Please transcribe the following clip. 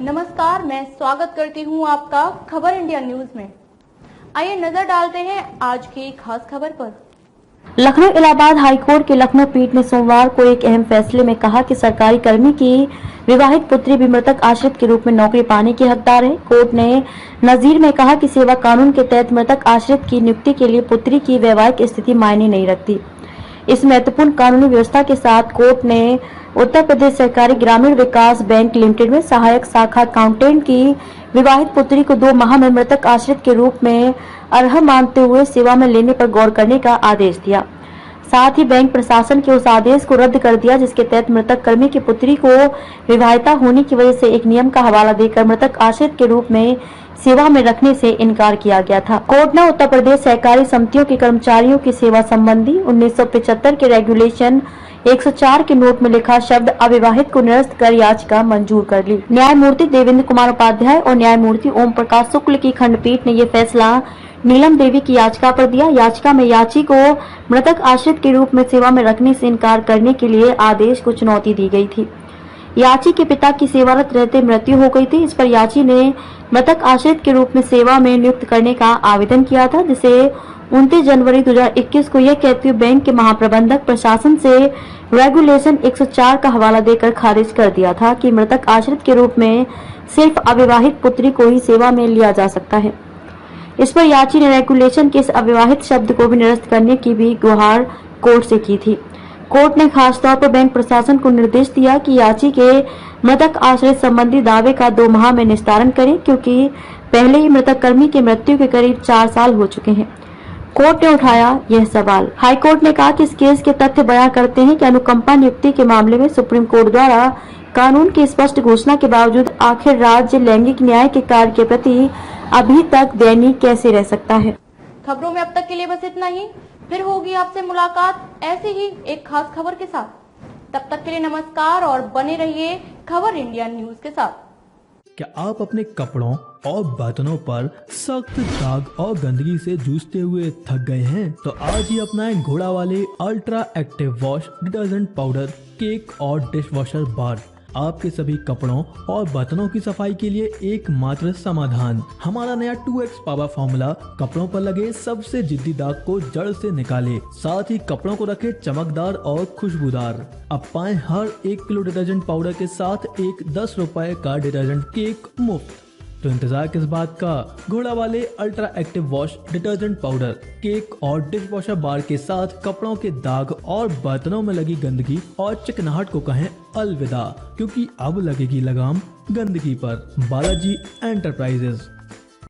नमस्कार, मैं स्वागत करती हूं आपका खबर इंडिया न्यूज में। आइए नजर डालते हैं आज की खास खबर पर। लखनऊ इलाहाबाद हाईकोर्ट की लखनऊ पीठ ने सोमवार को एक अहम फैसले में कहा कि सरकारी कर्मी की विवाहित पुत्री भी मृतक आश्रित के रूप में नौकरी पाने की हकदार है। कोर्ट ने नजीर में कहा कि सेवा कानून के तहत मृतक आश्रित की नियुक्ति के लिए पुत्री की वैवाहिक स्थिति मायने नहीं रखती। इस महत्वपूर्ण कानूनी व्यवस्था के साथ कोर्ट ने उत्तर प्रदेश सहकारी ग्रामीण विकास बैंक लिमिटेड में सहायक शाखा अकाउंटेंट की विवाहित पुत्री को 2 माह में मृतक आश्रित के रूप में अर्ह मानते हुए सेवा में लेने पर गौर करने का आदेश दिया। साथ ही बैंक प्रशासन के उस आदेश को रद्द कर दिया जिसके तहत मृतक कर्मी की पुत्री को विवाहिता होने की वजह से एक नियम का हवाला देकर मृतक आश्रित के रूप में सेवा में रखने से इनकार किया गया था। कोर्ट ने उत्तर प्रदेश सहकारी समितियों के कर्मचारियों की सेवा संबंधी 1975 के रेगुलेशन 104 के नोट में लिखा शब्द अविवाहित को निरस्त कर याचिका मंजूर कर ली। न्यायमूर्ति देवेंद्र कुमार उपाध्याय और न्यायमूर्ति ओम प्रकाश शुक्ल की खंडपीठ ने ये फैसला नीलम देवी की याचिका पर दिया। याचिका में याची को मृतक आश्रित के रूप में सेवा में रखने से इनकार करने के लिए आदेश को चुनौती दी गई थी। याची के पिता की सेवारत रहते मृत्यु हो गई थी। इस पर याची ने मृतक आश्रित के रूप में सेवा में नियुक्त करने का आवेदन किया था, जिसे 29 जनवरी 2021 को यह कहते हुए बैंक के महाप्रबंधक प्रशासन से रेगुलेशन 104 का हवाला देकर खारिज कर दिया था कि मृतक आश्रित के रूप में सिर्फ अविवाहित पुत्री को ही सेवा में लिया जा सकता है। इस पर याची ने रेगुलेशन के इस अविवाहित शब्द को भी निरस्त करने की भी गुहार कोर्ट से की थी। कोर्ट ने खास तौर पर बैंक प्रशासन को निर्देश दिया कि याची के मृतक आश्रित संबंधी दावे का 2 माह में निस्तारण करें, क्योंकि पहले ही मृतक कर्मी की मृत्यु के करीब 4 साल हो चुके हैं। कोर्ट ने उठाया यह सवाल। हाईकोर्ट ने कहा कि इस केस के तथ्य बयां करते हैं कि अनुकंपा नियुक्ति के मामले में सुप्रीम कोर्ट द्वारा कानून की स्पष्ट घोषणा के बावजूद आखिर राज्य लैंगिक न्याय के कार्य के प्रति अभी तक दयनीय कैसे रह सकता है। खबरों में अब तक के लिए बस इतना ही। फिर होगी आपसे मुलाकात ऐसे ही एक खास खबर के साथ। तब तक के लिए नमस्कार और बने रहिए खबर इंडिया न्यूज के साथ। क्या आप अपने कपड़ों और बर्तनों पर सख्त दाग और गंदगी से जूझते हुए थक गए हैं? तो आज ही अपनाएं घोड़ा वाले ultra active wash detergent powder, cake और डिश वॉशर बार। आपके सभी कपड़ों और बर्तनों की सफाई के लिए एकमात्र समाधान। हमारा नया 2x पावर फॉर्मूला कपड़ों पर लगे सबसे जिद्दी दाग को जड़ से निकाले, साथ ही कपड़ों को रखे चमकदार और खुशबूदार। अब पाएं हर 1 किलो डिटर्जेंट पाउडर के साथ एक 10 रुपए का डिटर्जेंट केक मुफ्त। तो इंतजार किस बात का? घोड़ा वाले ultra active wash detergent powder, cake और डिश वॉशर बार के साथ कपड़ों के दाग और बर्तनों में लगी गंदगी और चिकनाहट को कहें अलविदा, क्योंकि अब लगेगी लगाम गंदगी पर। बालाजी एंटरप्राइजेस।